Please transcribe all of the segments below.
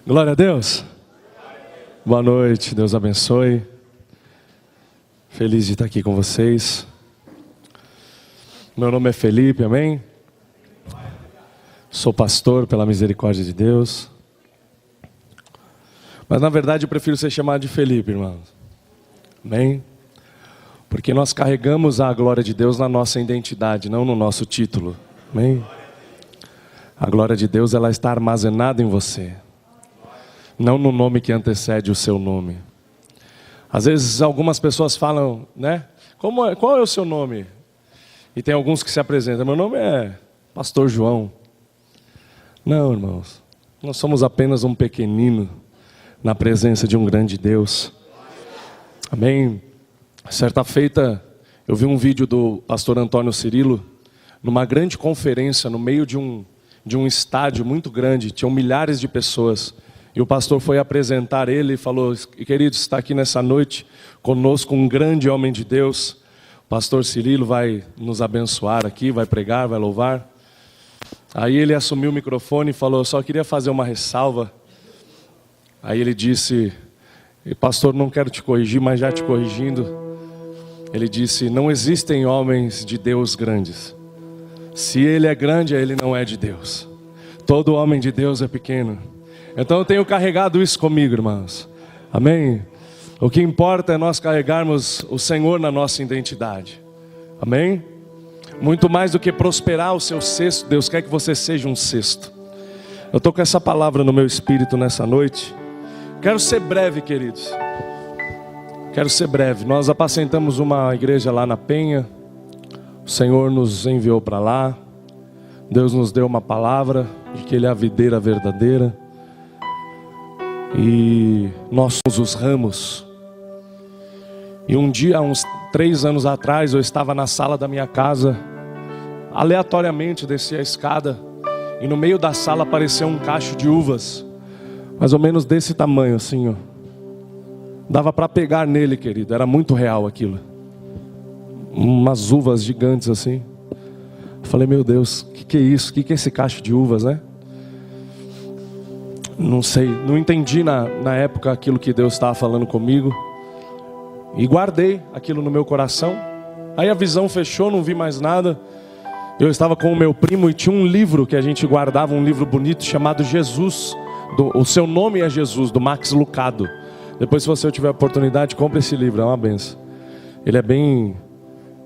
Glória a Deus. Boa noite, Deus abençoe. Feliz de estar aqui com vocês. Meu nome é Felipe, amém? Sou pastor pela misericórdia de Deus. Mas na verdade eu prefiro ser chamado de Felipe, irmãos. Amém? Porque nós carregamos a glória de Deus na nossa identidade, não no nosso título. Amém? A glória de Deus, ela está armazenada em você, não no nome que antecede o seu nome. Às vezes algumas pessoas falam, né? Qual é o seu nome? E tem alguns que se apresentam. Meu nome é Pastor João. Não, irmãos. Nós somos apenas um pequenino na presença de um grande Deus. Amém? Certa feita, eu vi um vídeo do pastor Antônio Cirilo, numa grande conferência, no meio de um estádio muito grande, tinham milhares de pessoas. E o pastor foi apresentar ele e falou: queridos, está aqui nessa noite conosco um grande homem de Deus. O pastor Cirilo vai nos abençoar aqui, vai pregar, vai louvar. Aí ele assumiu o microfone e falou: só queria fazer uma ressalva. Aí ele disse: pastor, não quero te corrigir, mas já te corrigindo. Ele disse: não existem homens de Deus grandes. Se ele é grande, ele não é de Deus. Todo homem de Deus é pequeno. Então eu tenho carregado isso comigo, irmãos. Amém? O que importa é nós carregarmos o Senhor na nossa identidade. Amém? Muito mais do que prosperar o seu cesto, Deus quer que você seja um cesto. Eu estou com essa palavra no meu espírito nessa noite. Quero ser breve, queridos. Quero ser breve. Nós apacentamos uma igreja lá na Penha. O Senhor nos enviou para lá. Deus nos deu uma palavra de que Ele é a videira verdadeira. E nós somos os ramos. E um dia, uns 3 anos atrás, eu estava na sala da minha casa. Aleatoriamente desci a escada. E no meio da sala apareceu um cacho de uvas. Mais ou menos desse tamanho assim, ó. Dava para pegar nele, querido. Era muito real aquilo. Umas uvas gigantes assim. Eu falei: meu Deus, o que é isso? O que é esse cacho de uvas, né? Não sei, não entendi na época aquilo que Deus estava falando comigo. E guardei aquilo no meu coração. Aí a visão fechou, não vi mais nada. Eu estava com o meu primo e tinha um livro que a gente guardava, um livro bonito chamado Jesus. O seu nome é Jesus, do Max Lucado. Depois, se você tiver a oportunidade, compre esse livro, é uma benção.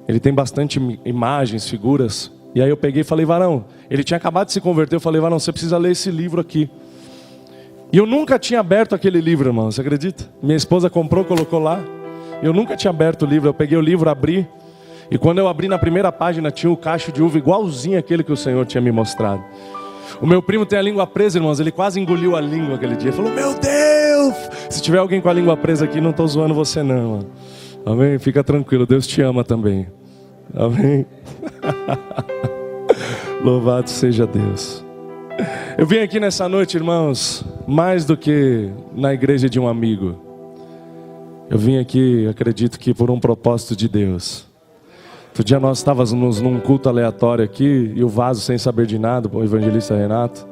Ele tem bastante imagens, figuras. E aí eu peguei e falei: varão, ele tinha acabado de se converter. Eu falei: varão, você precisa ler esse livro aqui. E eu nunca tinha aberto aquele livro, irmão, você acredita? Minha esposa comprou, colocou lá. Eu nunca tinha aberto o livro. Eu peguei o livro, abri. E quando eu abri na primeira página, tinha um cacho de uva igualzinho àquele que o Senhor tinha me mostrado. O meu primo tem a língua presa, irmãos. Ele quase engoliu a língua aquele dia. Ele falou: meu Deus! Se tiver alguém com a língua presa aqui, não estou zoando você não, mano. Amém? Fica tranquilo, Deus te ama também. Amém? Louvado seja Deus. Eu vim aqui nessa noite, irmãos, mais do que na igreja de um amigo. Eu vim aqui, acredito que por um propósito de Deus. Outro dia nós estávamos num culto aleatório aqui, e o vaso, sem saber de nada, o evangelista Renato,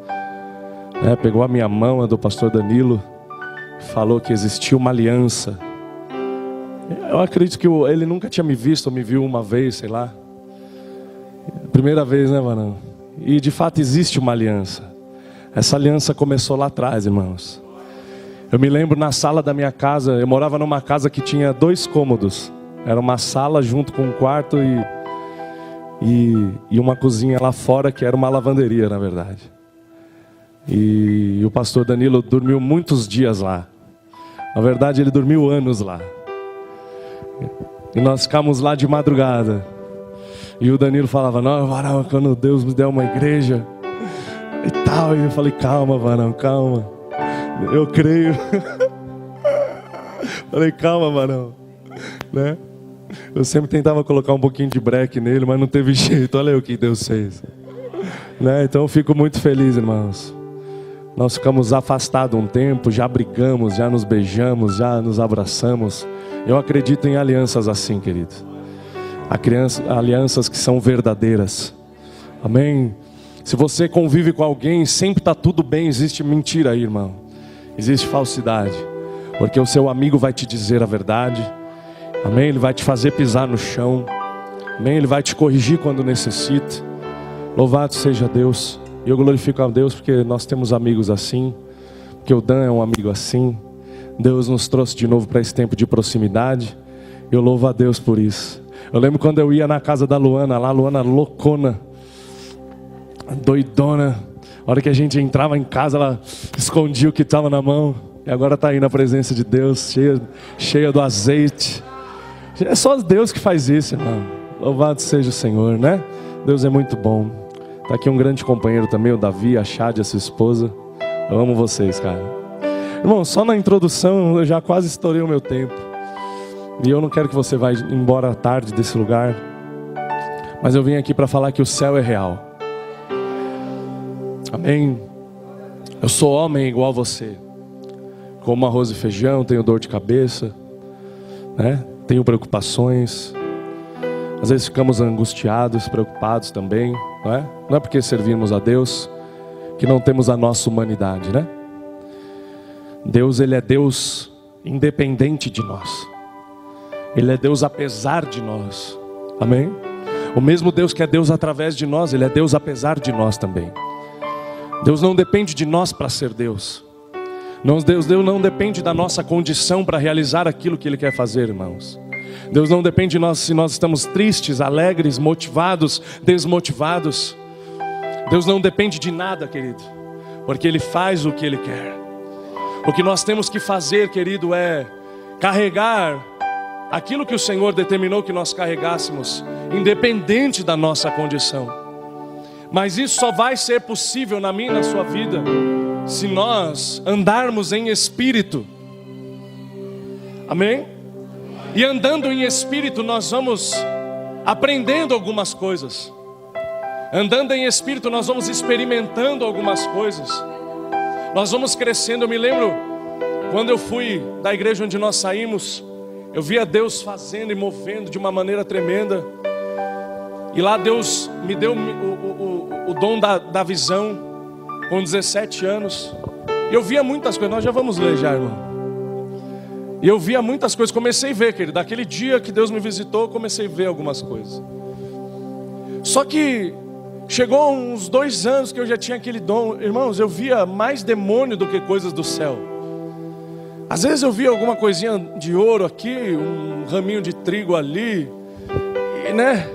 pegou a minha mão, a do pastor Danilo, falou que existia uma aliança. Eu acredito que ele nunca tinha me visto, ou me viu uma vez, sei lá. Primeira vez, né, varão? E de fato existe uma aliança. Essa aliança começou lá atrás, irmãos. Eu me lembro na sala da minha casa. Eu morava numa casa que tinha 2 cômodos. Era uma sala junto com um quarto e uma cozinha lá fora, que era uma lavanderia, na verdade. E o pastor Danilo dormiu muitos dias lá. Na verdade, ele dormiu anos lá. E nós ficamos lá de madrugada. E o Danilo falava: não, varão, quando Deus me der uma igreja e tal. E eu falei: calma, varão, calma. Eu creio. Falei: calma, varão, né? Eu sempre tentava colocar um pouquinho de breque nele, mas não teve jeito. Olha aí o que Deus fez, né? Então eu fico muito feliz, irmãos. Nós ficamos afastados um tempo, já brigamos, já nos beijamos, já nos abraçamos. Eu acredito em alianças assim, querido. Alianças que são verdadeiras. Amém? Se você convive com alguém, sempre está tudo bem, existe mentira aí, irmão. existe falsidade, porque o seu amigo vai te dizer a verdade, amém? Ele vai te fazer pisar no chão, amém? Ele vai te corrigir quando necessita. Louvado seja Deus. E eu glorifico a Deus porque nós temos amigos assim, porque o Dan é um amigo assim. Deus nos trouxe de novo para esse tempo de proximidade. Eu louvo a Deus por isso. Eu lembro quando eu ia na casa da Luana, lá a Luana loucona, doidona. A hora que a gente entrava em casa, ela escondia o que estava na mão. E agora está aí na presença de Deus, cheia do azeite. É só Deus que faz isso, irmão. Louvado seja o Senhor, né? Deus é muito bom. Está aqui um grande companheiro também, o Davi, a Chade, a sua esposa. Eu amo vocês, cara. Irmão, só na introdução eu já quase estourei o meu tempo. E eu não quero que você vá embora tarde desse lugar. Mas eu vim aqui para falar que o céu é real. Amém? Eu sou homem igual a você. Como arroz e feijão, tenho dor de cabeça, né? Tenho preocupações. Às vezes ficamos angustiados, preocupados também, não é? Não é porque servimos a Deus que não temos a nossa humanidade, né? Deus, Ele é Deus independente de nós. Ele é Deus apesar de nós. Amém? O mesmo Deus que é Deus através de nós, Ele é Deus apesar de nós também. Deus não depende de nós para ser Deus. Deus não depende da nossa condição para realizar aquilo que Ele quer fazer, irmãos. Deus não depende de nós se nós estamos tristes, alegres, motivados, desmotivados. Deus não depende de nada, querido, porque Ele faz o que Ele quer. O que nós temos que fazer, querido, é carregar aquilo que o Senhor determinou que nós carregássemos, independente da nossa condição. Mas isso só vai ser possível na minha e na sua vida se nós andarmos em espírito. Amém? E andando em espírito nós vamos aprendendo algumas coisas. Andando em espírito nós vamos experimentando algumas coisas. Nós vamos crescendo. Eu me lembro quando eu fui da igreja onde nós saímos, eu via Deus fazendo e movendo de uma maneira tremenda. E lá Deus me deu o dom da visão com 17 anos. E eu via muitas coisas. Nós já vamos ler já, irmão. E eu via muitas coisas. Comecei a ver, querido. Daquele dia que Deus me visitou, eu comecei a ver algumas coisas. Só que chegou uns 2 anos que eu já tinha aquele dom. Irmãos, eu via mais demônio do que coisas do céu. Às vezes eu via alguma coisinha de ouro aqui, um raminho de trigo ali. E né,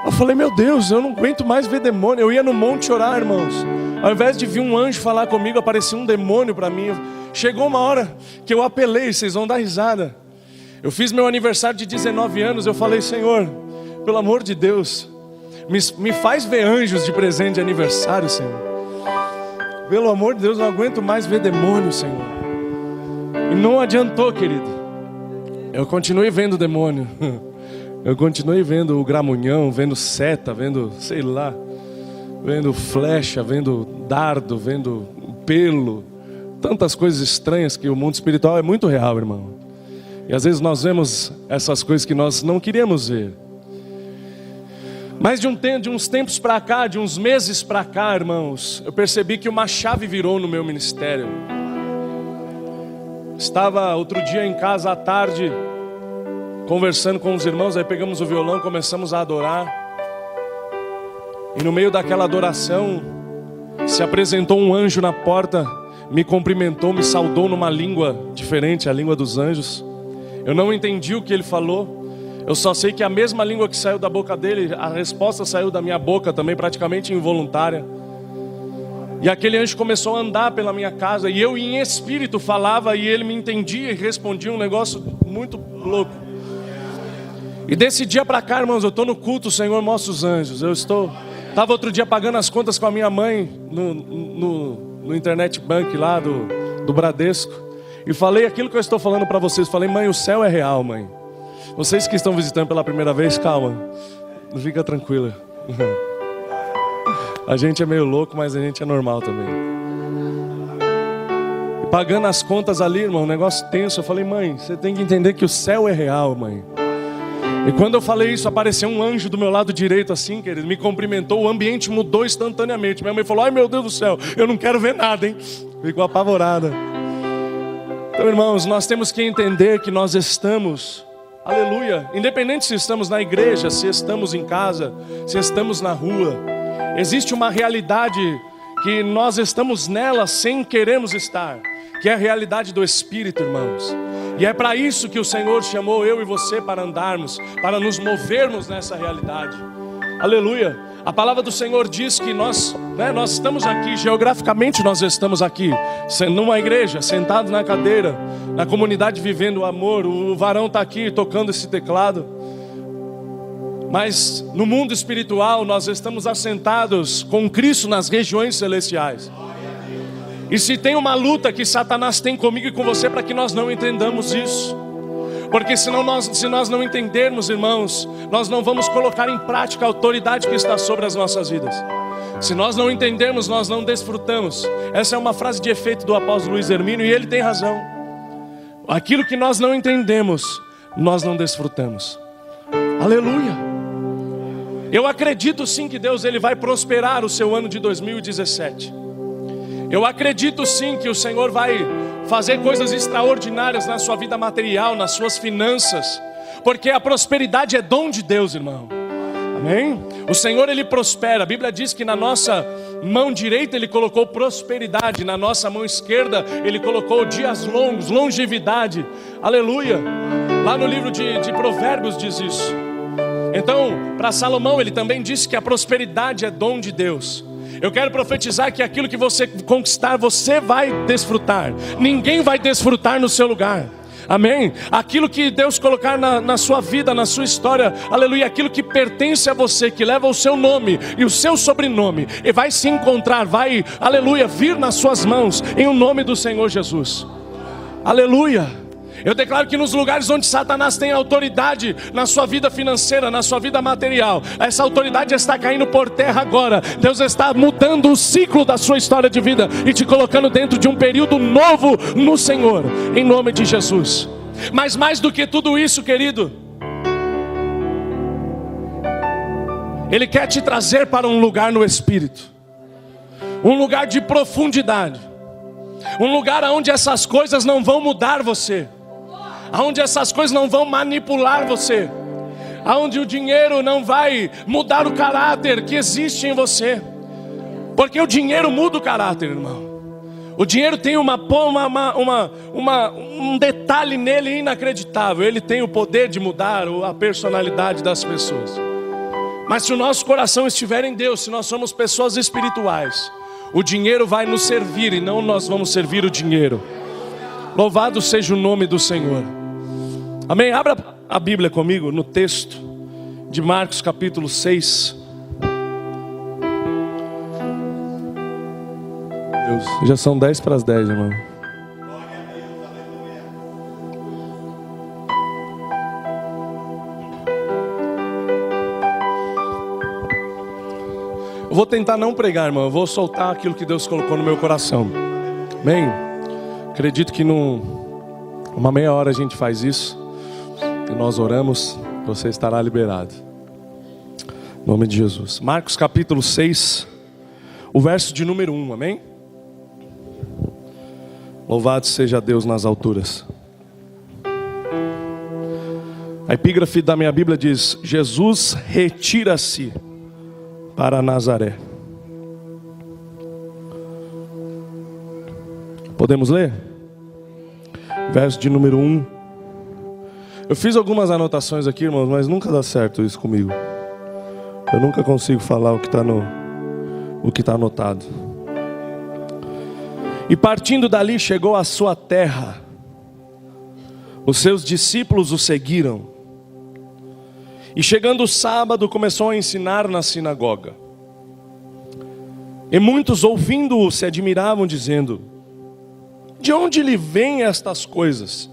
eu falei, meu Deus, eu não aguento mais ver demônio. Eu ia no monte orar, irmãos. Ao invés de vir um anjo falar comigo, aparecia um demônio para mim. Chegou uma hora que eu apelei, vocês vão dar risada. Eu fiz meu aniversário de 19 anos, eu falei, Senhor, pelo amor de Deus, me faz ver anjos de presente de aniversário, Senhor. Pelo amor de Deus, não aguento mais ver demônio, Senhor. E não adiantou, querido. Eu continuei vendo demônio. Eu continuei vendo o gramunhão, vendo seta, vendo, sei lá, vendo flecha, vendo dardo, vendo pelo. Tantas coisas estranhas que o mundo espiritual é muito real, irmão. E às vezes nós vemos essas coisas que nós não queríamos ver. Mas de uns tempos para cá, de uns meses para cá, irmãos, eu percebi que uma chave virou no meu ministério. Estava outro dia em casa à tarde, conversando com os irmãos, aí pegamos o violão, começamos a adorar. E no meio daquela adoração, se apresentou um anjo na porta, me cumprimentou, me saudou numa língua diferente, a língua dos anjos. Eu não entendi o que ele falou. Eu só sei que a mesma língua que saiu da boca dele, a resposta saiu da minha boca também, praticamente involuntária. E aquele anjo começou a andar pela minha casa, e eu em espírito falava, e ele me entendia e respondia, um negócio muito louco. E desse dia para cá, irmãos, eu estou no culto, o Senhor mostra os anjos. Estava outro dia pagando as contas com a minha mãe, no internet bank lá do Bradesco. E falei aquilo que eu estou falando para vocês. Falei, mãe, o céu é real, mãe. Vocês que estão visitando pela primeira vez, calma, não fica tranquila. A gente é meio louco, mas a gente é normal também. E pagando as contas ali, irmão, um negócio tenso. Eu falei, mãe, você tem que entender que o céu é real, mãe. E quando eu falei isso, apareceu um anjo do meu lado direito assim, querido, me cumprimentou, o ambiente mudou instantaneamente. Minha mãe falou, ai meu Deus do céu, eu não quero ver nada, hein. Ficou apavorada. Então, irmãos, nós temos que entender que nós estamos, aleluia, independente se estamos na igreja, se estamos em casa, se estamos na rua, existe uma realidade que nós estamos nela sem querermos estar, que é a realidade do Espírito, irmãos. E é para isso que o Senhor chamou eu e você para andarmos, para nos movermos nessa realidade. Aleluia. A palavra do Senhor diz que nós estamos aqui, geograficamente nós estamos aqui, numa igreja, sentados na cadeira, na comunidade vivendo o amor. O varão está aqui tocando esse teclado. Mas no mundo espiritual nós estamos assentados com Cristo nas regiões celestiais. E se tem uma luta que Satanás tem comigo e com você, para que nós não entendamos isso. Porque se nós não entendermos, irmãos, nós não vamos colocar em prática a autoridade que está sobre as nossas vidas. Se nós não entendermos, nós não desfrutamos. Essa é uma frase de efeito do apóstolo Luiz Hermínio, e ele tem razão. Aquilo que nós não entendemos, nós não desfrutamos. Aleluia. Eu acredito sim que Deus ele vai prosperar o seu ano de 2017. Eu acredito sim que o Senhor vai fazer coisas extraordinárias na sua vida material, nas suas finanças, porque a prosperidade é dom de Deus, irmão. Amém? O Senhor ele prospera. A Bíblia diz que na nossa mão direita ele colocou prosperidade, na nossa mão esquerda ele colocou dias longos, longevidade. Aleluia. Lá no livro de Provérbios diz isso. Então, para Salomão ele também disse que a prosperidade é dom de Deus. Eu quero profetizar que aquilo que você conquistar, você vai desfrutar. Ninguém vai desfrutar no seu lugar. Amém? Aquilo que Deus colocar na sua vida, na sua história, aleluia, aquilo que pertence a você, que leva o seu nome e o seu sobrenome, e vai se encontrar, vai, aleluia, vir nas suas mãos, em o nome do Senhor Jesus. Aleluia. Eu declaro que nos lugares onde Satanás tem autoridade na sua vida financeira, na sua vida material, essa autoridade está caindo por terra agora. Deus está mudando o ciclo da sua história de vida e te colocando dentro de um período novo no Senhor, em nome de Jesus. Mas mais do que tudo isso, querido, Ele quer te trazer para um lugar no Espírito, um lugar de profundidade, um lugar onde essas coisas não vão mudar você, onde essas coisas não vão manipular você, onde o dinheiro não vai mudar o caráter que existe em você, porque o dinheiro muda o caráter, irmão. O dinheiro tem um detalhe nele inacreditável. Ele tem o poder de mudar a personalidade das pessoas. Mas se o nosso coração estiver em Deus, se nós somos pessoas espirituais, o dinheiro vai nos servir e não nós vamos servir o dinheiro. Louvado seja o nome do Senhor. Amém? Abra a Bíblia comigo no texto de Marcos capítulo 6. Deus, já são 10 para as 10, irmão. Eu vou tentar não pregar, irmão. Eu vou soltar aquilo que Deus colocou no meu coração. Amém? Acredito que uma meia hora a gente faz isso. E nós oramos, você estará liberado. Em nome de Jesus. Marcos capítulo 6, o verso de número 1, amém? Louvado seja Deus nas alturas. A epígrafe da minha Bíblia diz: Jesus retira-se para Nazaré. Podemos ler? Verso de número 1. Eu fiz algumas anotações aqui, irmãos, mas nunca dá certo isso comigo. Eu nunca consigo falar o que está anotado. E partindo dali chegou à sua terra. Os seus discípulos o seguiram. E chegando o sábado começou a ensinar na sinagoga. E muitos ouvindo-o se admiravam, dizendo: de onde lhe vêm estas coisas?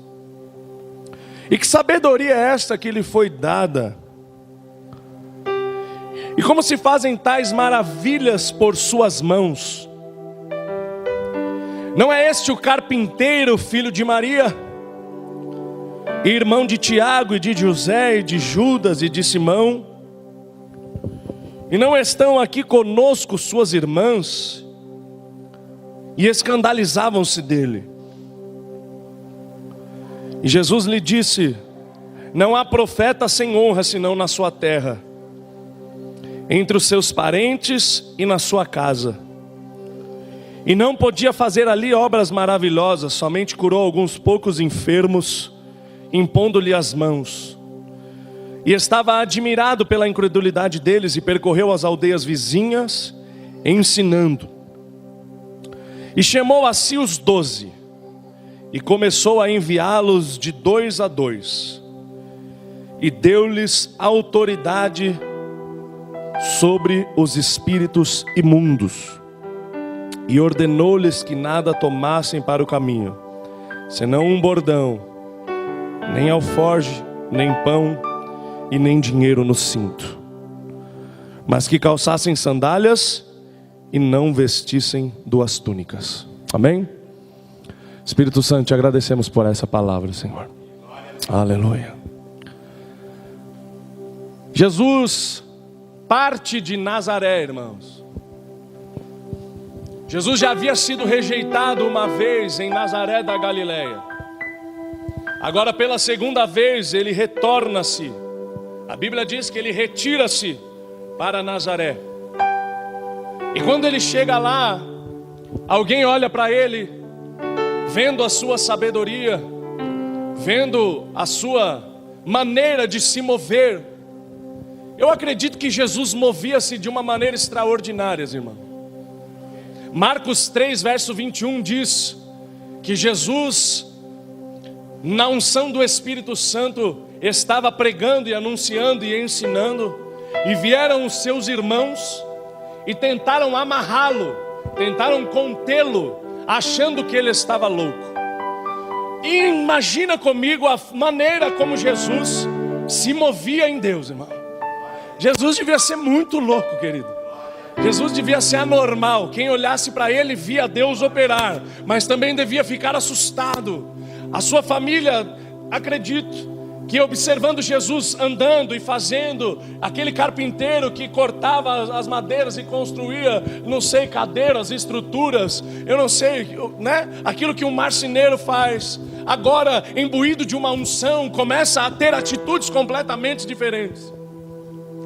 E que sabedoria é esta que lhe foi dada? E como se fazem tais maravilhas por suas mãos? Não é este o carpinteiro, filho de Maria, irmão de Tiago e de José e de Judas e de Simão? E não estão aqui conosco suas irmãs? E escandalizavam-se dele. E Jesus lhe disse: não há profeta sem honra senão na sua terra, entre os seus parentes e na sua casa. E não podia fazer ali obras maravilhosas, somente curou alguns poucos enfermos, impondo-lhe as mãos. E estava admirado pela incredulidade deles, e percorreu as aldeias vizinhas, ensinando. E chamou a si os 12, e começou a enviá-los de 2 a 2, e deu-lhes autoridade sobre os espíritos imundos, e ordenou-lhes que nada tomassem para o caminho, senão um bordão, nem alforge, nem pão, e nem dinheiro no cinto, mas que calçassem sandálias e não vestissem 2 túnicas. Amém? Espírito Santo, te agradecemos por essa palavra, Senhor. Aleluia. Jesus parte de Nazaré, irmãos. Jesus já havia sido rejeitado uma vez em Nazaré da Galileia. Agora pela segunda vez ele retorna-se. A Bíblia diz que ele retira-se para Nazaré. E quando ele chega lá, alguém olha para ele, vendo a sua sabedoria, vendo a sua maneira de se mover. Eu acredito que Jesus movia-se de uma maneira extraordinária, irmão. Marcos 3, verso 21 diz que Jesus, na unção do Espírito Santo, estava pregando e anunciando e ensinando, e vieram os seus irmãos e tentaram amarrá-lo, tentaram contê-lo, achando que ele estava louco. E imagina comigo a maneira como Jesus se movia em Deus, irmão. Jesus devia ser muito louco, querido. Jesus devia ser anormal. Quem olhasse para ele via Deus operar, mas também devia ficar assustado. A sua família, acredito que observando Jesus andando e fazendo, aquele carpinteiro que cortava as madeiras e construía, não sei, cadeiras, estruturas, eu não sei, né? Aquilo que um marceneiro faz, agora imbuído de uma unção, começa a ter atitudes completamente diferentes.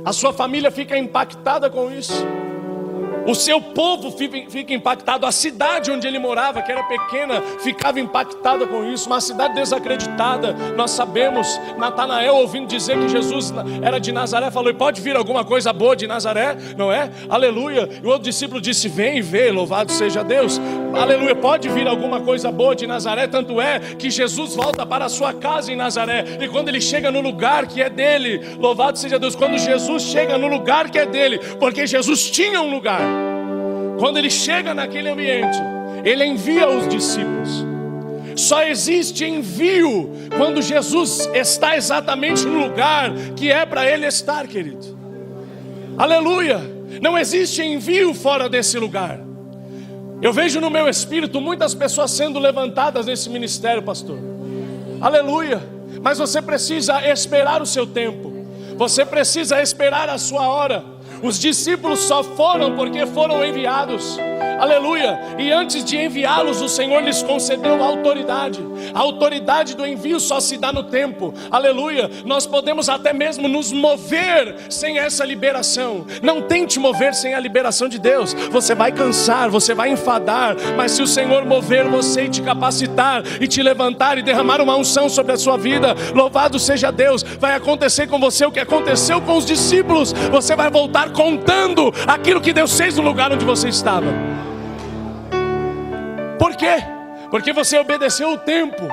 A sua família fica impactada com isso. O seu povo fica impactado. A cidade onde ele morava, que era pequena, ficava impactada com isso. Uma cidade desacreditada. Nós sabemos, Natanael, ouvindo dizer que Jesus era de Nazaré, falou: e pode vir alguma coisa boa de Nazaré? Não é? Aleluia. E o outro discípulo disse: vem e vê, louvado seja Deus. Aleluia, pode vir alguma coisa boa de Nazaré. Tanto é que Jesus volta para a sua casa em Nazaré. E quando ele chega no lugar que é dele, louvado seja Deus, quando Jesus chega no lugar que é dele, porque Jesus tinha um lugar. Quando ele chega naquele ambiente, ele envia os discípulos. Só existe envio quando Jesus está exatamente no lugar que é para ele estar, querido. Aleluia. Não existe envio fora desse lugar. Eu vejo no meu espírito muitas pessoas sendo levantadas nesse ministério, pastor. Aleluia. Mas você precisa esperar o seu tempo. Você precisa esperar a sua hora. Os discípulos só foram porque foram enviados. Aleluia. E antes de enviá-los, o Senhor lhes concedeu autoridade. A autoridade do envio só se dá no tempo. Aleluia. Nós podemos até mesmo nos mover sem essa liberação. Não tente mover sem a liberação de Deus. Você vai cansar, você vai enfadar, mas se o Senhor mover você e te capacitar e te levantar e derramar uma unção sobre a sua vida, louvado seja Deus, vai acontecer com você o que aconteceu com os discípulos. Você vai voltar contando aquilo que Deus fez no lugar onde você estava. Por quê? Porque você obedeceu o tempo.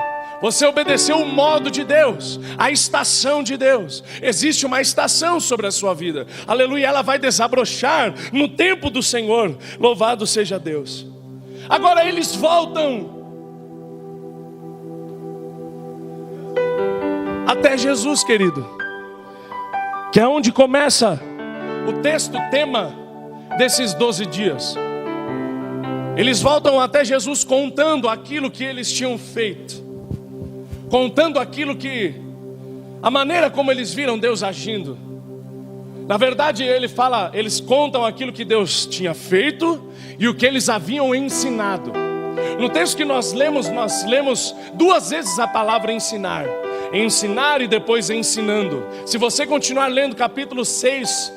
Você obedeceu o modo de Deus, a estação de Deus. Existe uma estação sobre a sua vida. Aleluia, ela vai desabrochar no tempo do Senhor. Louvado seja Deus. Agora eles voltam até Jesus, querido, que é onde começa o texto, o tema desses 12 dias. Eles voltam até Jesus contando aquilo que eles tinham feito, contando aquilo que, a maneira como eles viram Deus agindo. Na verdade eles contam aquilo que Deus tinha feito e o que eles haviam ensinado. No texto que nós lemos 2 vezes a palavra ensinar. Ensinar e depois ensinando. Se você continuar lendo capítulo 6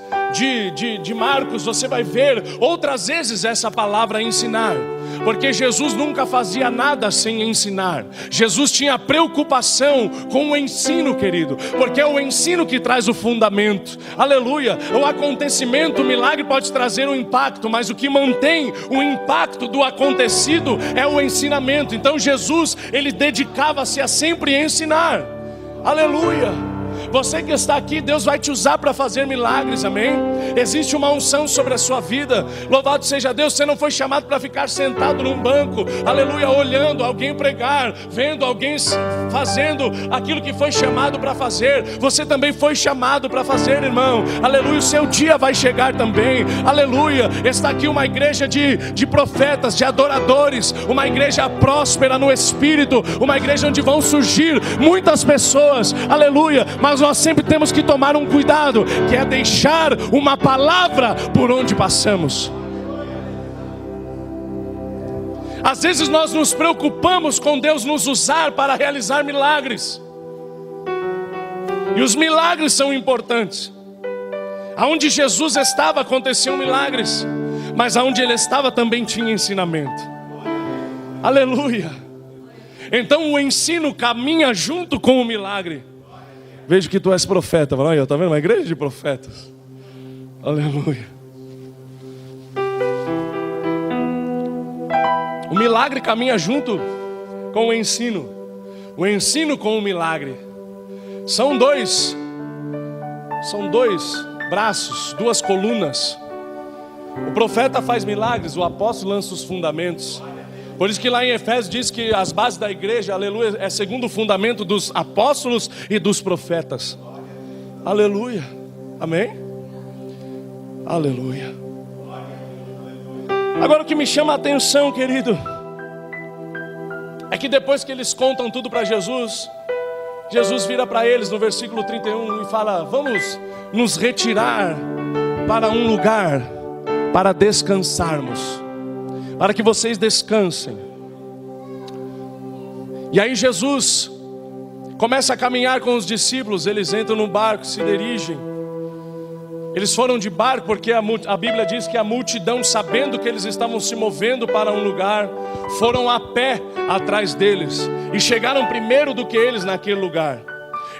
de Marcos, você vai ver outras vezes essa palavra ensinar. Porque Jesus nunca fazia nada sem ensinar. Jesus tinha preocupação com o ensino, querido. Porque é o ensino que traz o fundamento. Aleluia. O acontecimento, o milagre pode trazer um impacto, mas o que mantém o impacto do acontecido é o ensinamento. Então Jesus, ele dedicava-se a sempre ensinar. Aleluia. Você que está aqui, Deus vai te usar para fazer milagres, amém? Existe uma unção sobre a sua vida. Louvado seja Deus, você não foi chamado para ficar sentado num banco, aleluia, olhando alguém pregar, vendo alguém fazendo aquilo que foi chamado para fazer. Você também foi chamado para fazer, irmão. Aleluia, o seu dia vai chegar também. Aleluia, está aqui uma igreja de profetas, de adoradores, uma igreja próspera no Espírito, uma igreja onde vão surgir muitas pessoas, aleluia, mas nós sempre temos que tomar um cuidado, que é deixar uma palavra por onde passamos. Às vezes nós nos preocupamos com Deus nos usar para realizar milagres, e os milagres são importantes. Aonde Jesus estava aconteciam milagres, mas aonde ele estava também tinha ensinamento. Aleluia. Então o ensino caminha junto com o milagre. Vejo que tu és profeta. Olha, está vendo? Uma igreja de profetas. Aleluia. O milagre caminha junto com o ensino. O ensino com o milagre. São dois braços, 2 colunas. O profeta faz milagres, o apóstolo lança os fundamentos. Por isso que lá em Efésios diz que as bases da igreja, aleluia, é segundo o fundamento dos apóstolos e dos profetas. Aleluia. Amém? Aleluia. Agora o que me chama a atenção, querido, é que depois que eles contam tudo para Jesus, Jesus vira para eles no versículo 31 e fala: vamos nos retirar para um lugar para descansarmos, para que vocês descansem. E aí Jesus começa a caminhar com os discípulos. Eles entram no barco, se dirigem. Eles foram de barco porque a Bíblia diz que a multidão, sabendo que eles estavam se movendo para um lugar, foram a pé atrás deles e chegaram primeiro do que eles naquele lugar.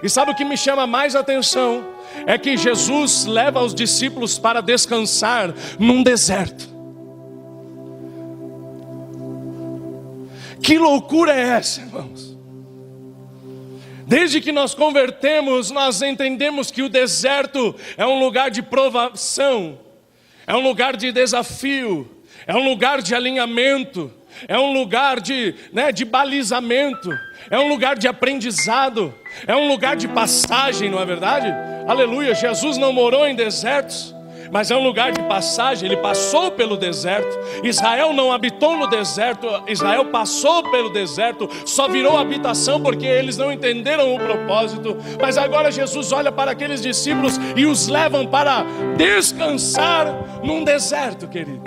E sabe o que me chama mais atenção? É que Jesus leva os discípulos para descansar num deserto. Que loucura é essa, irmãos? Desde que nós convertemos, nós entendemos que o deserto é um lugar de provação, é um lugar de desafio, é um lugar de alinhamento, é um lugar de balizamento, é um lugar de aprendizado, é um lugar de passagem, não é verdade? Aleluia, Jesus não morou em desertos, mas é um lugar de passagem. Ele passou pelo deserto. Israel não habitou no deserto, Israel passou pelo deserto, só virou habitação porque eles não entenderam o propósito. Mas agora Jesus olha para aqueles discípulos e os levam para descansar num deserto, querido.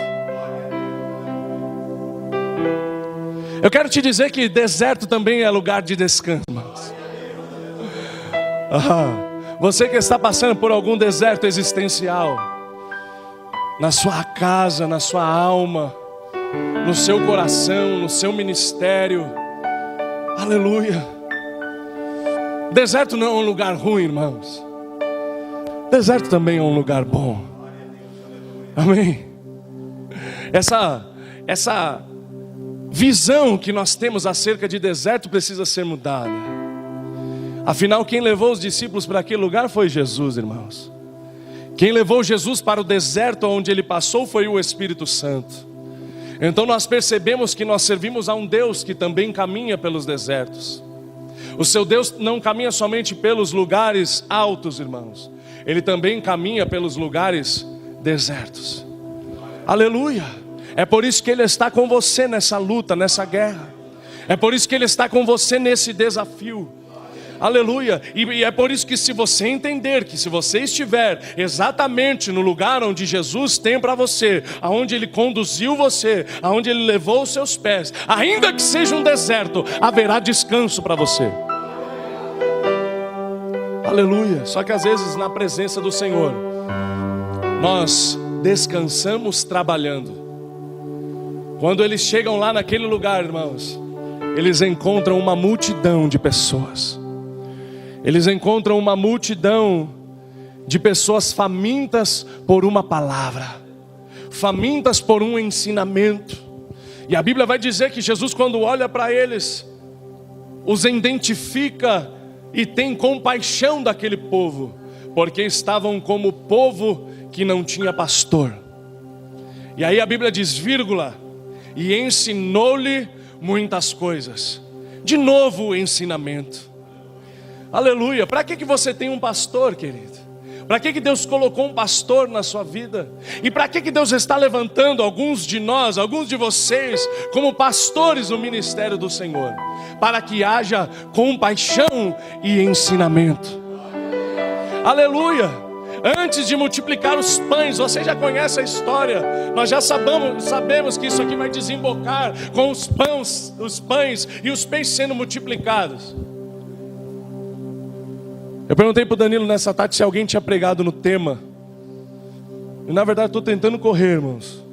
Eu quero te dizer que deserto também é lugar de descanso, irmãos. Você que está passando por algum deserto existencial, na sua casa, na sua alma, no seu coração, no seu ministério, aleluia. Deserto não é um lugar ruim, irmãos. Deserto também é um lugar bom. Amém. Essa visão que nós temos acerca de deserto precisa ser mudada. Afinal, quem levou os discípulos para aquele lugar foi Jesus, irmãos. Quem levou Jesus para o deserto onde ele passou foi o Espírito Santo. Então nós percebemos que nós servimos a um Deus que também caminha pelos desertos. O seu Deus não caminha somente pelos lugares altos, irmãos. Ele também caminha pelos lugares desertos. Aleluia. É por isso que Ele está com você nessa luta, nessa guerra. É por isso que Ele está com você nesse desafio. Aleluia. E é por isso que, se você entender que, se você estiver exatamente no lugar onde Jesus tem para você, aonde Ele conduziu você, aonde Ele levou os seus pés, ainda que seja um deserto, haverá descanso para você. Aleluia. Só que às vezes, na presença do Senhor, nós descansamos trabalhando. Quando eles chegam lá naquele lugar, irmãos, eles encontram uma multidão de pessoas. Eles encontram uma multidão de pessoas famintas por uma palavra, famintas por um ensinamento. E a Bíblia vai dizer que Jesus, quando olha para eles, os identifica e tem compaixão daquele povo, porque estavam como povo que não tinha pastor. E aí a Bíblia diz, vírgula, e ensinou-lhe muitas coisas. De novo o ensinamento. Aleluia. Para que você tem um pastor, querido? Para que Deus colocou um pastor na sua vida? E para que Deus está levantando alguns de nós, alguns de vocês, como pastores no ministério do Senhor? Para que haja compaixão e ensinamento. Aleluia. Antes de multiplicar os pães, você já conhece a história. Nós já sabemos que isso aqui vai desembocar com os pães e os peixes sendo multiplicados. Eu perguntei para o Danilo nessa tarde se alguém tinha pregado no tema. E na verdade estou tentando correr, irmãos,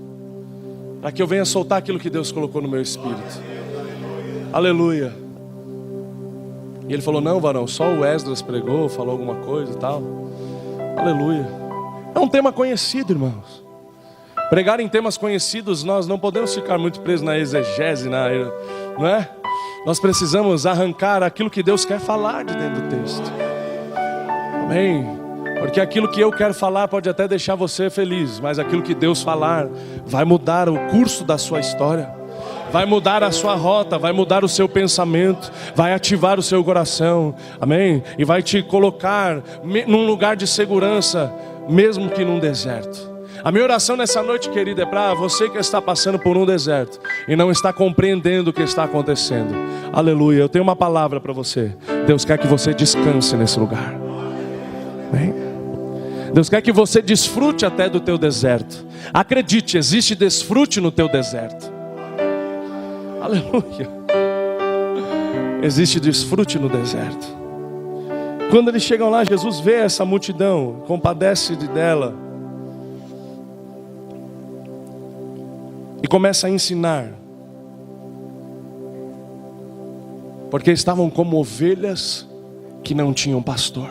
para que eu venha soltar aquilo que Deus colocou no meu espírito. Aleluia. E ele falou, não, varão, só o Esdras pregou, falou alguma coisa e tal. Aleluia. É um tema conhecido, irmãos. Pregar em temas conhecidos, nós não podemos ficar muito presos na exegese, não é? Nós precisamos arrancar aquilo que Deus quer falar de dentro do texto. Amém? Porque aquilo que eu quero falar pode até deixar você feliz, mas aquilo que Deus falar vai mudar o curso da sua história, vai mudar a sua rota, vai mudar o seu pensamento, vai ativar o seu coração, amém? E vai te colocar num lugar de segurança, mesmo que num deserto. A minha oração nessa noite, querida, é para você que está passando por um deserto e não está compreendendo o que está acontecendo. Aleluia. Eu tenho uma palavra para você. Deus quer que você descanse nesse lugar. Amém? Deus quer que você desfrute até do teu deserto. Acredite, existe desfrute no teu deserto. Aleluia. Existe desfrute no deserto. Quando eles chegam lá, Jesus vê essa multidão, compadece dela e começa a ensinar. Porque estavam como ovelhas que não tinham pastor.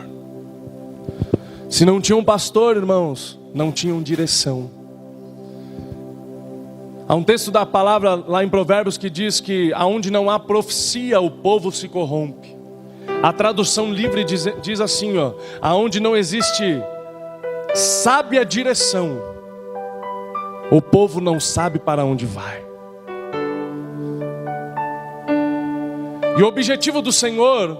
Se não tinham pastor, irmãos, não tinham direção. Há um texto da palavra lá em Provérbios que diz que aonde não há profecia, o povo se corrompe. A tradução livre diz assim, aonde não existe sábia direção, o povo não sabe para onde vai. E o objetivo do Senhor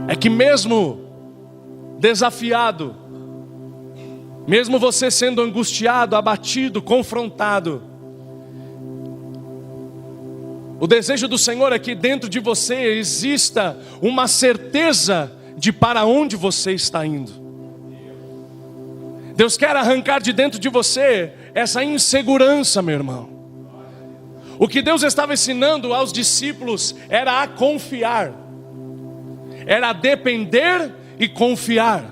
é que mesmo desafiado, mesmo você sendo angustiado, abatido, confrontado, o desejo do Senhor é que dentro de você exista uma certeza de para onde você está indo. Deus quer arrancar de dentro de você essa insegurança, meu irmão. O que Deus estava ensinando aos discípulos era a confiar, era a depender e confiar.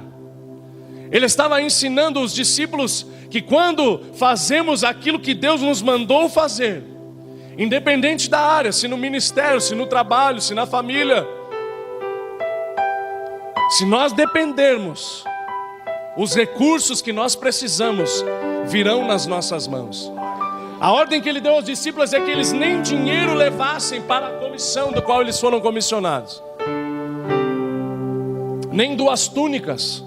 Ele estava ensinando os discípulos que quando fazemos aquilo que Deus nos mandou fazer, independente da área, se no ministério, se no trabalho, se na família, se nós dependermos, os recursos que nós precisamos virão nas nossas mãos. A ordem que ele deu aos discípulos é que eles nem dinheiro levassem para a comissão do qual eles foram comissionados, nem 2 túnicas.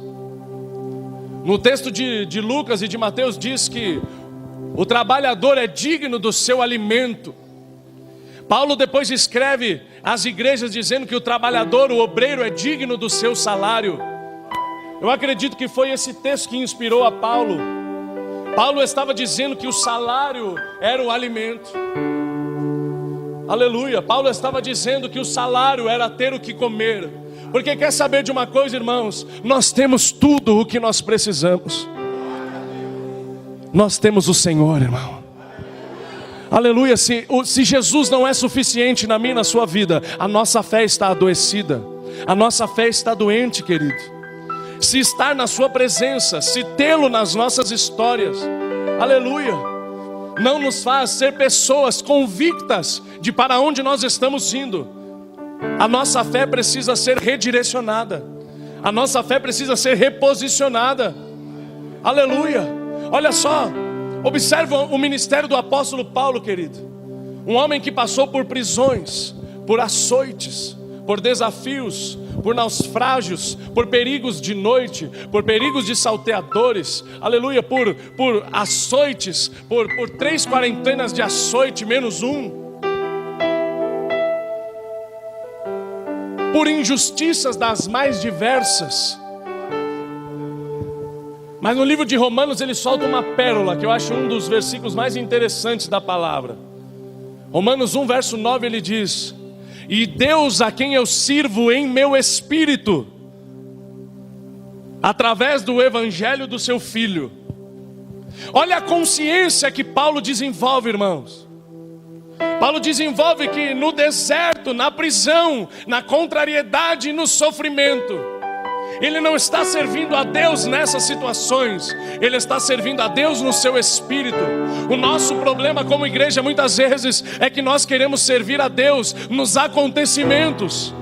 No texto de Lucas e de Mateus diz que o trabalhador é digno do seu alimento. Paulo depois escreve às igrejas dizendo que o trabalhador, o obreiro, é digno do seu salário. Eu acredito que foi esse texto que inspirou a Paulo. Paulo estava dizendo que o salário era o alimento. Aleluia. Paulo estava dizendo que o salário era ter o que comer. Porque quer saber de uma coisa, irmãos? Nós temos tudo o que nós precisamos. Nós temos o Senhor, irmão. Aleluia. Se Jesus não é suficiente na minha e na sua vida, a nossa fé está adoecida. A nossa fé está doente, querido. Se estar na sua presença, se tê-lo nas nossas histórias, aleluia, não nos faz ser pessoas convictas de para onde nós estamos indo. A nossa fé precisa ser redirecionada. A nossa fé precisa ser reposicionada. Aleluia. Olha só, observa o ministério do apóstolo Paulo, querido. Um homem que passou por prisões, por açoites, por desafios, por naufrágios, por perigos de noite, por perigos de salteadores, aleluia, por açoites, por 3 quarentenas de açoite, menos um, por injustiças das mais diversas. Mas no livro de Romanos ele solta uma pérola, que eu acho um dos versículos mais interessantes da palavra. Romanos 1, verso 9, ele diz: e Deus a quem eu sirvo em meu espírito, através do evangelho do seu Filho. Olha a consciência que Paulo desenvolve, irmãos. Paulo desenvolve que no deserto, na prisão, na contrariedade e no sofrimento, ele não está servindo a Deus nessas situações, ele está servindo a Deus no seu espírito. O nosso problema como igreja muitas vezes é que nós queremos servir a Deus nos acontecimentos.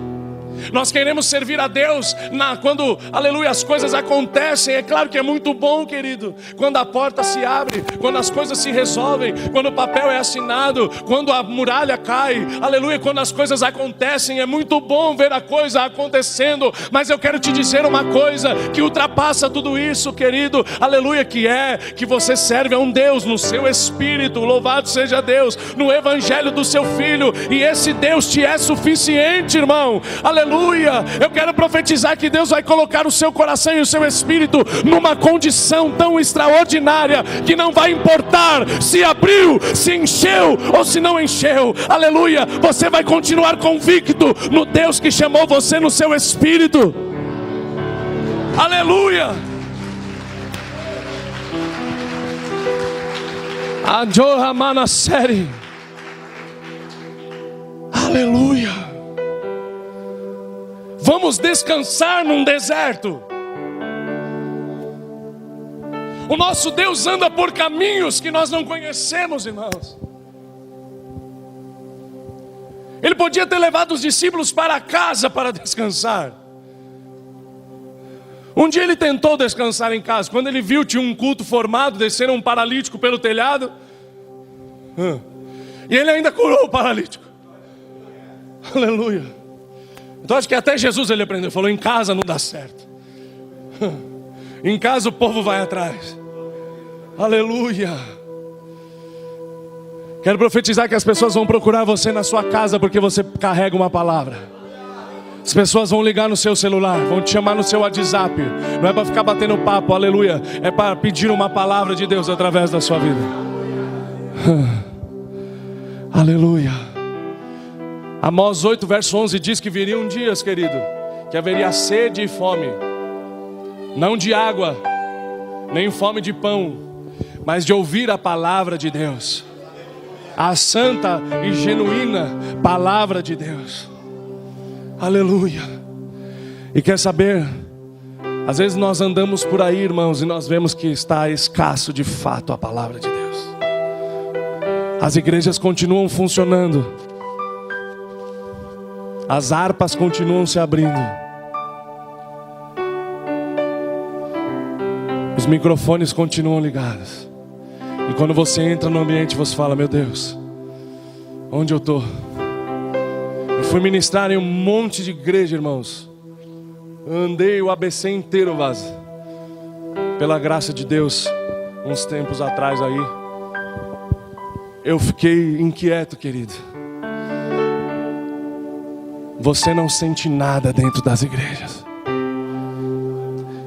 Nós queremos servir a Deus quando, aleluia, as coisas acontecem. É claro que é muito bom, querido, quando a porta se abre, quando as coisas se resolvem, quando o papel é assinado, quando a muralha cai, aleluia, quando as coisas acontecem. É muito bom ver a coisa acontecendo. Mas eu quero te dizer uma coisa que ultrapassa tudo isso, querido, aleluia, que você serve a um Deus no seu espírito. Louvado seja Deus, no evangelho do seu Filho. E esse Deus te é suficiente, irmão. Aleluia. Eu quero profetizar que Deus vai colocar o seu coração e o seu espírito numa condição tão extraordinária que não vai importar se abriu, se encheu ou se não encheu. Aleluia. Você vai continuar convicto no Deus que chamou você no seu espírito. Aleluia. Adjoramana série. Aleluia. Vamos descansar num deserto. O nosso Deus anda por caminhos que nós não conhecemos, irmãos. Ele podia ter levado os discípulos para casa para descansar. Um dia ele tentou descansar em casa. Quando ele viu, tinha um culto formado, desceram um paralítico pelo telhado. E ele ainda curou o paralítico. Aleluia. Então acho que até Jesus ele aprendeu. Falou, em casa não dá certo. Em casa o povo vai atrás. Aleluia. Quero profetizar que as pessoas vão procurar você na sua casa porque você carrega uma palavra. As pessoas vão ligar no seu celular, vão te chamar no seu WhatsApp. Não é para ficar batendo papo, aleluia. É para pedir uma palavra de Deus através da sua vida. Aleluia. Amós 8, verso 11 diz que viriam dias, querido, que haveria sede e fome. Não de água, nem fome de pão, mas de ouvir a palavra de Deus. A santa e genuína palavra de Deus. Aleluia. E quer saber? Às vezes nós andamos por aí, irmãos, e nós vemos que está escasso de fato a palavra de Deus. As igrejas continuam funcionando. As harpas continuam se abrindo. Os microfones continuam ligados. E quando você entra no ambiente, você fala, meu Deus, onde eu estou? Eu fui ministrar em um monte de igreja, irmãos. Andei o ABC inteiro, vaza. Pela graça de Deus, uns tempos atrás aí, eu fiquei inquieto, querido. Você não sente nada dentro das igrejas.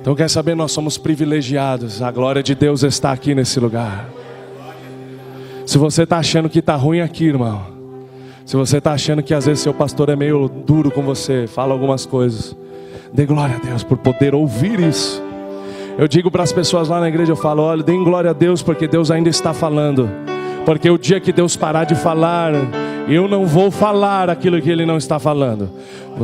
Então quer saber, nós somos privilegiados. A glória de Deus está aqui nesse lugar. Se você está achando que está ruim aqui, irmão, Se você está achando que às vezes seu pastor é meio duro com você, fala algumas coisas, dê glória a Deus por poder ouvir isso. Eu digo para as pessoas lá na igreja, eu falo, olha, deem glória a Deus porque Deus ainda está falando. Porque o dia que Deus parar de falar, eu não vou falar aquilo que Ele não está falando.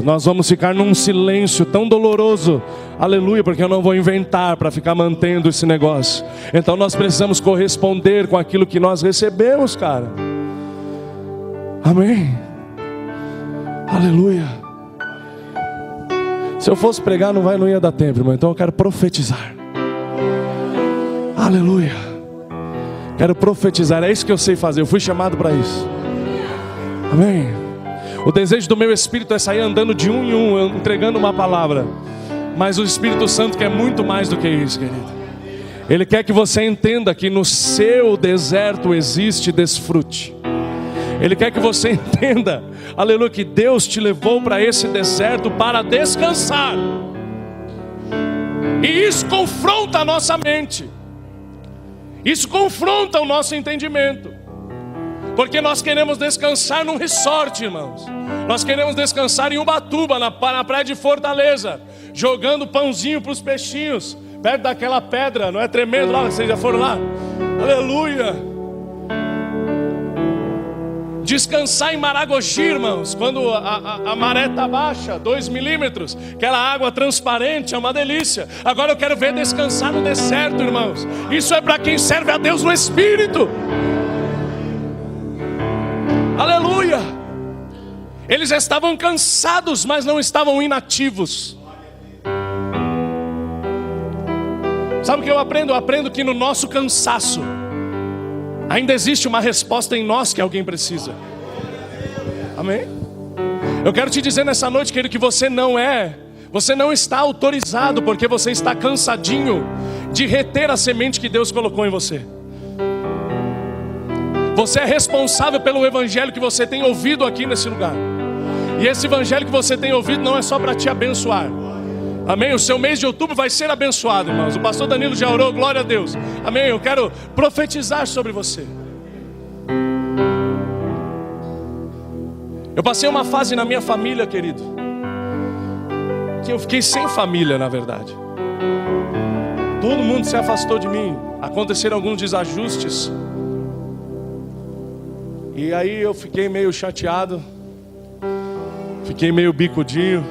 Nós vamos ficar num silêncio tão doloroso, aleluia, porque eu não vou inventar para ficar mantendo esse negócio. Então nós precisamos corresponder com aquilo que nós recebemos, cara. Amém. Aleluia. Se eu fosse pregar não ia dar tempo, irmão. Então eu quero profetizar. Aleluia. Quero profetizar, é isso que eu sei fazer. Eu fui chamado para isso. Amém. O desejo do meu espírito é sair andando de um em um, entregando uma palavra. Mas o Espírito Santo quer muito mais do que isso, querido. Ele quer que você entenda que no seu deserto existe desfrute. Ele quer que você entenda, aleluia, que Deus te levou para esse deserto para descansar. E isso confronta a nossa mente. Isso confronta o nosso entendimento. Porque nós queremos descansar num resort, irmãos. Nós queremos descansar em Ubatuba, na praia de Fortaleza, jogando pãozinho para os peixinhos, perto daquela pedra, não é tremendo lá? Vocês já foram lá? Aleluia. Descansar em Maragogi, irmãos, quando a maré está baixa, 2 milímetros, aquela água transparente, é uma delícia. Agora eu quero ver descansar no deserto, irmãos. Isso é para quem serve a Deus no Espírito. Aleluia. Eles estavam cansados, mas não estavam inativos. Sabe o que eu aprendo? Eu aprendo que no nosso cansaço ainda existe uma resposta em nós que alguém precisa. Amém? Eu quero te dizer nessa noite, querido, que você não está autorizado, porque você está cansadinho de reter a semente que Deus colocou em você. Você é responsável pelo evangelho que você tem ouvido aqui nesse lugar. E esse evangelho que você tem ouvido não é só para te abençoar. Amém? O seu mês de outubro vai ser abençoado, irmãos. O pastor Danilo já orou, glória a Deus. Amém? Eu quero profetizar sobre você. Eu passei uma fase na minha família, querido, que eu fiquei sem família, na verdade. Todo mundo se afastou de mim. Aconteceram alguns desajustes. E aí eu fiquei meio chateado. Fiquei meio bicudinho.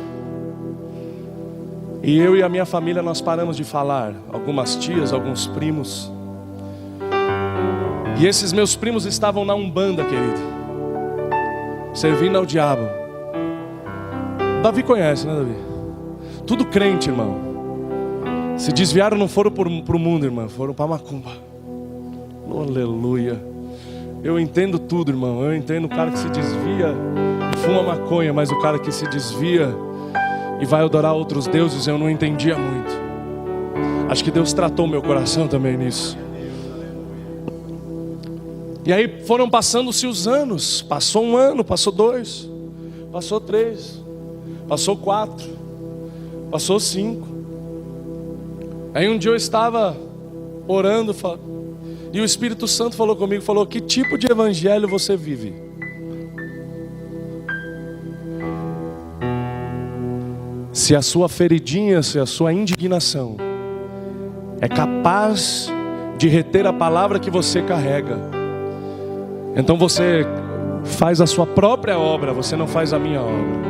E eu e a minha família nós paramos de falar. Algumas tias, alguns primos. E esses meus primos estavam na Umbanda, querido, servindo ao diabo. Davi conhece, né, Davi? Tudo crente, irmão. Se desviaram, não foram para o mundo, irmão. Foram para Macumba. Aleluia. Eu entendo tudo, irmão. Eu entendo o cara que se desvia e fuma maconha. Mas o cara que se desvia e vai adorar outros deuses, eu não entendia muito. Acho que Deus tratou meu coração também nisso. E aí foram passando-se os anos. Passou 1 ano, passou 2, passou 3, passou 4, passou 5. Aí um dia eu estava orando e o Espírito Santo falou comigo, falou: que tipo de evangelho você vive? Se a sua feridinha, se a sua indignação é capaz de reter a palavra que você carrega, então você faz a sua própria obra, você não faz a minha obra.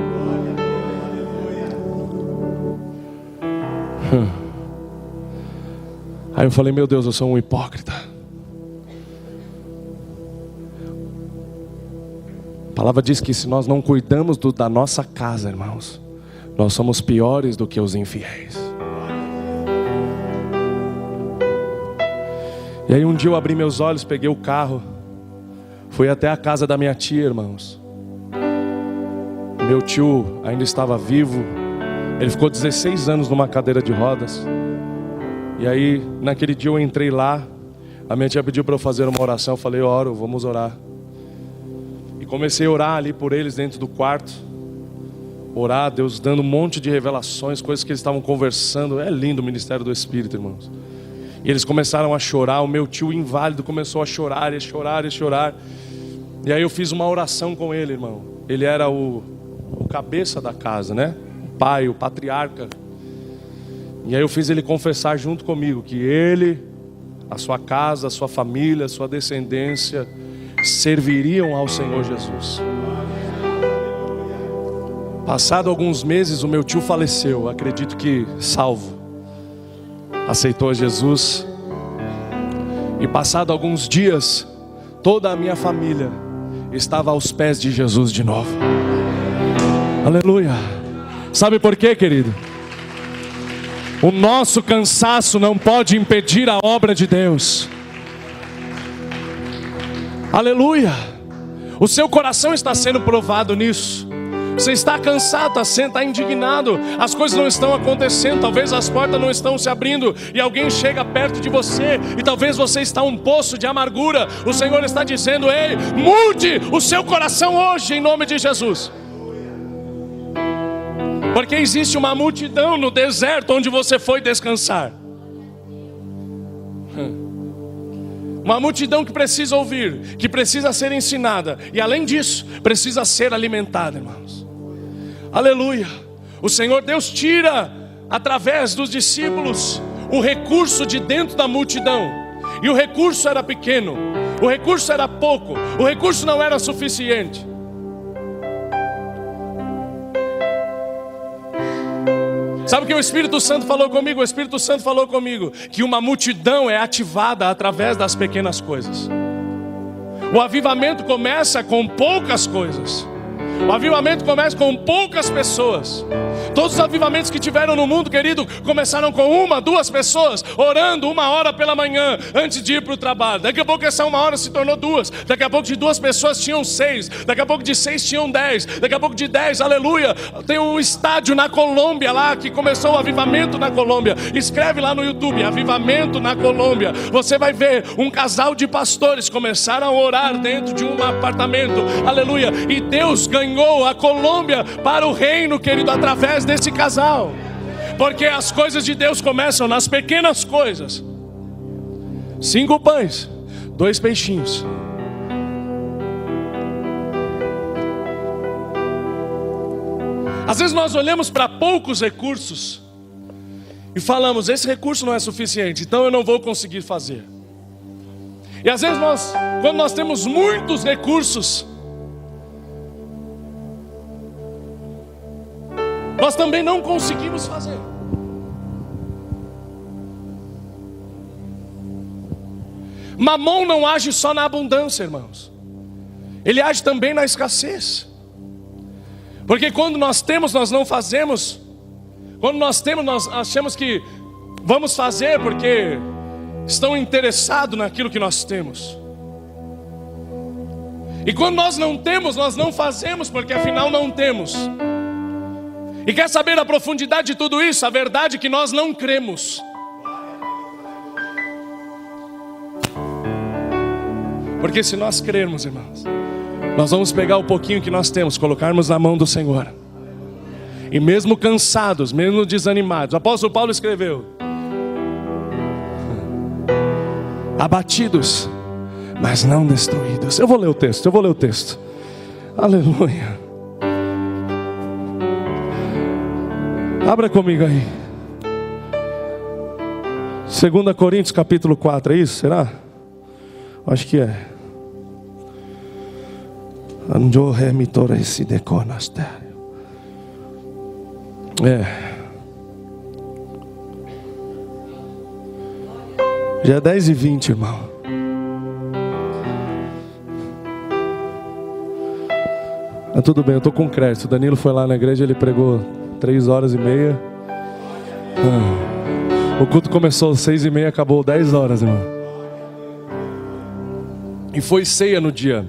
Aí eu falei: meu Deus, eu sou um hipócrita. A palavra diz que se nós não cuidamos da nossa casa, irmãos, nós somos piores do que os infiéis. E aí um dia eu abri meus olhos, peguei o carro, fui até a casa da minha tia, irmãos. Meu tio ainda estava vivo. Ele ficou 16 anos numa cadeira de rodas. E aí naquele dia eu entrei lá. A minha tia pediu para eu fazer uma oração. Eu falei: oro, vamos orar. E comecei a orar ali por eles dentro do quarto. Orar, Deus dando um monte de revelações, coisas que eles estavam conversando. É lindo o ministério do Espírito, irmãos. E eles começaram a chorar. O meu tio inválido começou a chorar e chorar e chorar. E aí eu fiz uma oração com ele, irmão. Ele era o cabeça da casa, né? O pai, o patriarca. E aí eu fiz ele confessar junto comigo que ele, a sua casa, a sua família, a sua descendência serviriam ao Senhor Jesus. Passado alguns meses, o meu tio faleceu, acredito que salvo. Aceitou Jesus. E passado alguns dias, toda a minha família estava aos pés de Jesus de novo. Aleluia. Sabe por quê, querido? O nosso cansaço não pode impedir a obra de Deus. Aleluia. O seu coração está sendo provado nisso. Você está cansado, está indignado, as coisas não estão acontecendo, talvez as portas não estão se abrindo, e alguém chega perto de você, e talvez você está um poço de amargura. O Senhor está dizendo: ei, mude o seu coração hoje, em nome de Jesus. Porque existe uma multidão no deserto onde você foi descansar. Uma multidão que precisa ouvir, que precisa ser ensinada, e além disso, precisa ser alimentada, irmãos. Aleluia. O Senhor Deus tira, através dos discípulos, o recurso de dentro da multidão. E o recurso era pequeno, o recurso era pouco, o recurso não era suficiente. Sabe o que o Espírito Santo falou comigo? O Espírito Santo falou comigo que uma multidão é ativada através das pequenas coisas. O avivamento começa com poucas coisas. O avivamento começa com poucas pessoas. Todos os avivamentos que tiveram no mundo, querido, começaram com 1, 2 pessoas orando 1 hora pela manhã antes de ir para o trabalho. Daqui a pouco essa 1 hora se tornou 2. Daqui a pouco de 2 pessoas tinham 6. Daqui a pouco de 6 tinham 10. Daqui a pouco de 10, aleluia, tem um estádio na Colômbia lá, que começou o avivamento na Colômbia. Escreve lá no YouTube, avivamento na Colômbia. Você vai ver um casal de pastores começaram a orar dentro de um apartamento, aleluia. E Deus ganhou a Colômbia para o reino, querido, através desse casal. Porque as coisas de Deus começam nas pequenas coisas. 5 pães, 2 peixinhos. Às vezes nós olhamos para poucos recursos e falamos: esse recurso não é suficiente, então eu não vou conseguir fazer. E às vezes quando nós temos muitos recursos, nós também não conseguimos fazer. Mamon não age só na abundância, irmãos. Ele age também na escassez. Porque quando nós temos, nós não fazemos. Quando nós temos, nós achamos que vamos fazer porque estão interessados naquilo que nós temos. E quando nós não temos, nós não fazemos porque afinal não temos. E quer saber a profundidade de tudo isso? A verdade é que nós não cremos. Porque se nós crermos, irmãos, nós vamos pegar o pouquinho que nós temos, colocarmos na mão do Senhor. E mesmo cansados, mesmo desanimados, o apóstolo Paulo escreveu: abatidos, mas não destruídos. Eu vou ler o texto. Aleluia. Abra comigo aí. 2 Coríntios capítulo 4, é isso? Será? Acho que é. Já é 10h20, irmão. Ah, tudo bem, eu estou com crédito. O Danilo foi lá na igreja, ele pregou 3h30. O culto começou às 6h30, acabou 10 horas, irmão. E foi ceia no dia.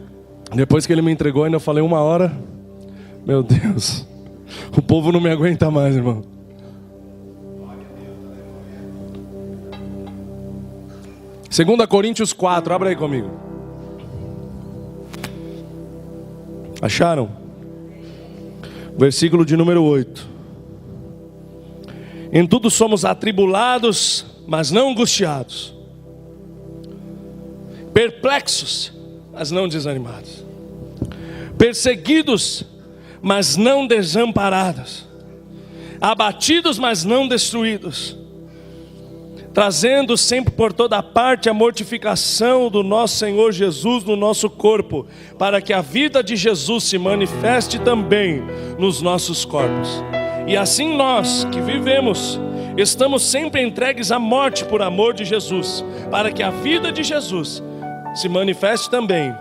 Depois que ele me entregou, ainda falei 1 hora. Meu Deus, o povo não me aguenta mais, irmão. Segunda Coríntios 4, abra aí comigo. Acharam? Versículo de número 8. Em tudo somos atribulados, mas não angustiados, perplexos, mas não desanimados. perseguidos, mas não desamparados, abatidos, mas não destruídos, trazendo sempre por toda parte a mortificação do nosso Senhor Jesus no nosso corpo, para que a vida de Jesus se manifeste também nos nossos corpos. E assim nós que vivemos, estamos sempre entregues à morte por amor de Jesus, para que a vida de Jesus se manifeste também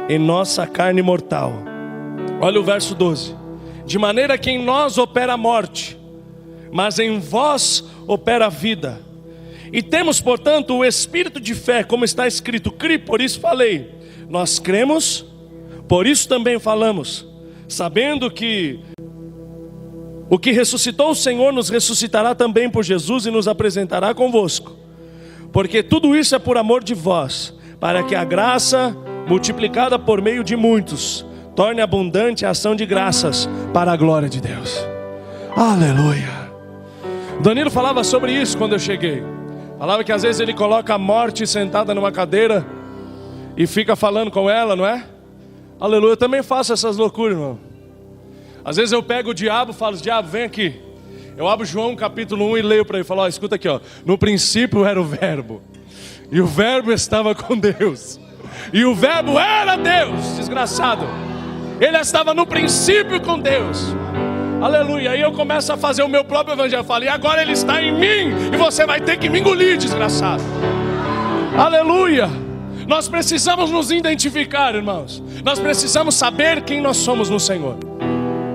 em nossa carne mortal. Olha o verso 12: de maneira que em nós opera a morte, mas em vós opera a vida. E temos, portanto, o espírito de fé, como está escrito: cri, por isso falei. Nós cremos, por isso também falamos, sabendo que o que ressuscitou o Senhor nos ressuscitará também por Jesus e nos apresentará convosco. Porque tudo isso é por amor de vós, para que a graça, multiplicada por meio de muitos, torne abundante a ação de graças para a glória de Deus. Aleluia. Danilo falava sobre isso quando eu cheguei. Falava que às vezes ele coloca a morte sentada numa cadeira e fica falando com ela, não é? Aleluia, eu também faço essas loucuras, irmão. Às vezes eu pego o diabo e falo: diabo, vem aqui. Eu abro João capítulo 1 e leio para ele. Falo: escuta aqui, ó. No princípio era o verbo, e o verbo estava com Deus, e o verbo era Deus. Desgraçado, ele estava no princípio com Deus. Aleluia. Aí eu começo a fazer o meu próprio evangelho. Eu falo: e agora ele está em mim, e você vai ter que me engolir, desgraçado. Aleluia. Nós precisamos nos identificar, irmãos. Nós precisamos saber quem nós somos no Senhor.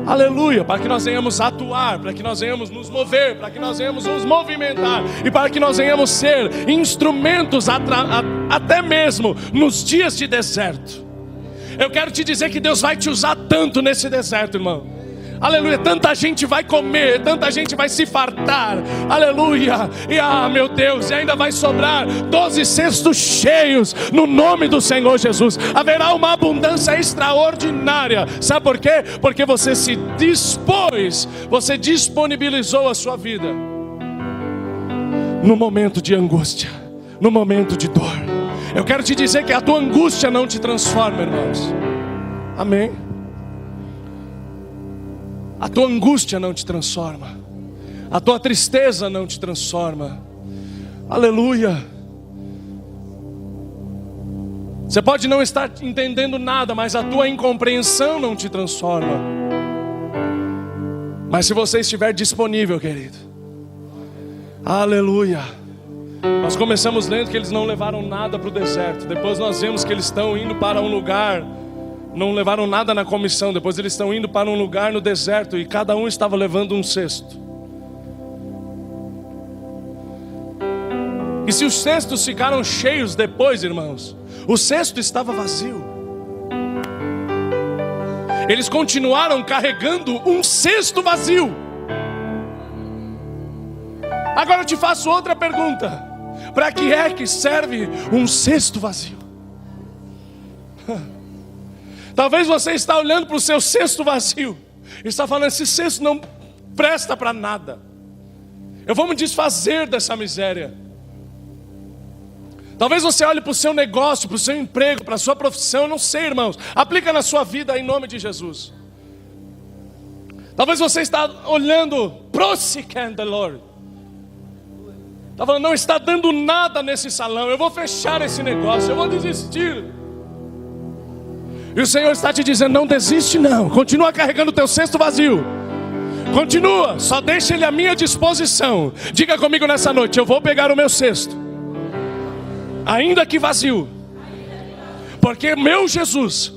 Aleluia. Para que nós venhamos atuar, para que nós venhamos nos mover, para que nós venhamos nos movimentar, e para que nós venhamos ser instrumentos até mesmo nos dias de deserto. Eu quero te dizer que Deus vai te usar tanto nesse deserto, irmão. Aleluia, tanta gente vai comer, tanta gente vai se fartar. Aleluia, e meu Deus, e ainda vai sobrar 12 cestos cheios no nome do Senhor Jesus. Haverá uma abundância extraordinária. Sabe por quê? Porque você se dispôs, você disponibilizou a sua vida no momento de angústia, no momento de dor. Eu quero te dizer que a tua angústia não te transforma, irmãos. Amém? A tua angústia não te transforma, a tua tristeza não te transforma. Aleluia. Você pode não estar entendendo nada, mas a tua incompreensão não te transforma. Mas se você estiver disponível, querido, aleluia. Nós começamos lendo que eles não levaram nada para o deserto. Depois nós vemos que eles estão indo para um lugar, não levaram nada na comissão. Depois eles estão indo para um lugar no deserto, e cada um estava levando um cesto. E se os cestos ficaram cheios depois, irmãos, o cesto estava vazio. Eles continuaram carregando um cesto vazio. Agora eu te faço outra pergunta: para que é que serve um cesto vazio? Talvez você está olhando para o seu cesto vazio e está falando: esse cesto não presta para nada, eu vou me desfazer dessa miséria. Talvez você olhe para o seu negócio, para o seu emprego, para a sua profissão. Eu não sei, irmãos, aplica na sua vida em nome de Jesus. Talvez você está olhando pro Seek the Lord, está falando: não está dando nada nesse salão, eu vou fechar esse negócio, eu vou desistir. E o Senhor está te dizendo: não desiste não, continua carregando o teu cesto vazio. Continua, só deixa ele à minha disposição. Diga comigo nessa noite: eu vou pegar o meu cesto, ainda que vazio, porque meu Jesus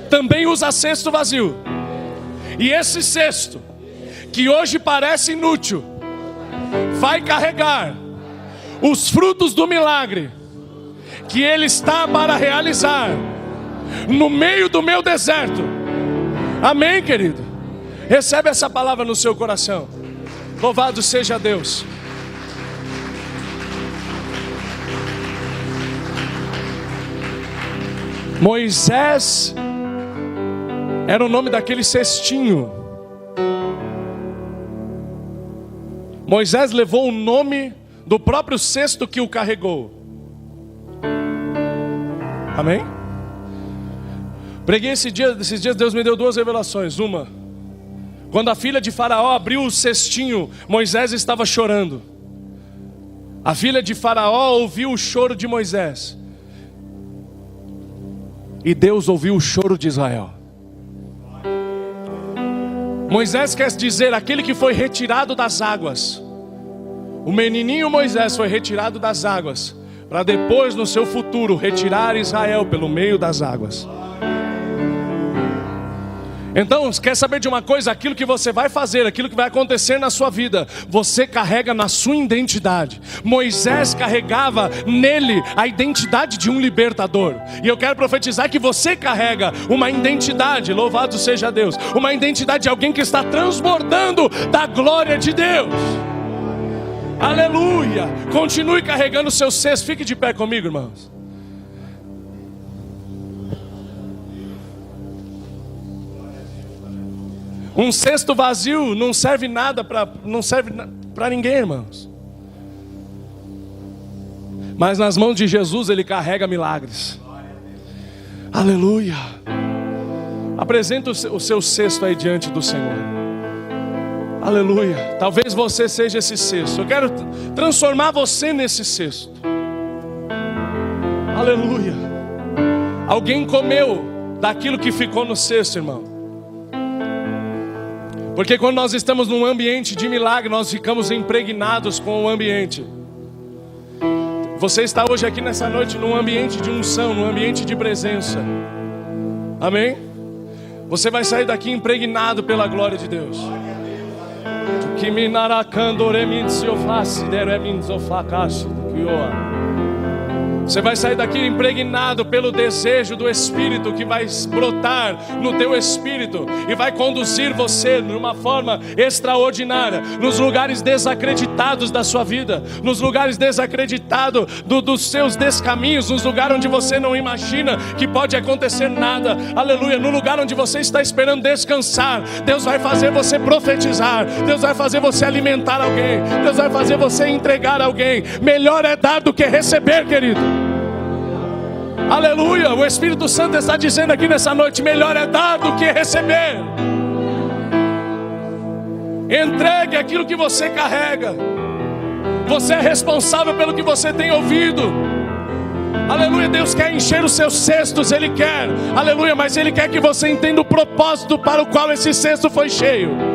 também usa cesto vazio. E esse cesto, que hoje parece inútil, vai carregar os frutos do milagre que Ele está para realizar no meio do meu deserto. Amém, querido? Recebe essa palavra no seu coração. Louvado seja Deus. Moisés era o nome daquele cestinho. Moisés levou o nome do próprio cesto que o carregou. Amém? Preguei esses dias, Deus me deu 2 revelações. Uma, quando a filha de Faraó abriu o cestinho, Moisés estava chorando. A filha de Faraó ouviu o choro de Moisés, e Deus ouviu o choro de Israel. Moisés quer dizer aquele que foi retirado das águas. O menininho Moisés foi retirado das águas, para depois no seu futuro retirar Israel pelo meio das águas. Então, quer saber de uma coisa? Aquilo que você vai fazer, aquilo que vai acontecer na sua vida, você carrega na sua identidade. Moisés carregava nele a identidade de um libertador. E eu quero profetizar que você carrega uma identidade, louvado seja Deus, uma identidade de alguém que está transbordando da glória de Deus. Aleluia! Continue carregando o seu cesto. Fique de pé comigo, irmãos. Um cesto vazio não serve nada para ninguém, irmãos. Mas nas mãos de Jesus ele carrega milagres. Aleluia. Apresenta o seu cesto aí diante do Senhor. Aleluia. Talvez você seja esse cesto. Eu quero transformar você nesse cesto. Aleluia. Alguém comeu daquilo que ficou no cesto, irmão. Porque quando nós estamos num ambiente de milagre, nós ficamos impregnados com o ambiente. Você está hoje aqui nessa noite num ambiente de unção, num ambiente de presença. Amém? Você vai sair daqui impregnado pela glória de Deus. Você vai sair daqui impregnado pelo desejo do Espírito que vai brotar no teu espírito e vai conduzir você de uma forma extraordinária nos lugares desacreditados da sua vida, nos lugares desacreditados dos seus descaminhos, nos lugares onde você não imagina que pode acontecer nada. Aleluia. No lugar onde você está esperando descansar, Deus vai fazer você profetizar, Deus vai fazer você alimentar alguém, Deus vai fazer você entregar alguém. Melhor é dar do que receber, querido. Aleluia, o Espírito Santo está dizendo aqui nessa noite: melhor é dar do que receber. Entregue aquilo que você carrega. Você é responsável pelo que você tem ouvido. Aleluia, Deus quer encher os seus cestos, Ele quer. Aleluia, mas Ele quer que você entenda o propósito para o qual esse cesto foi cheio.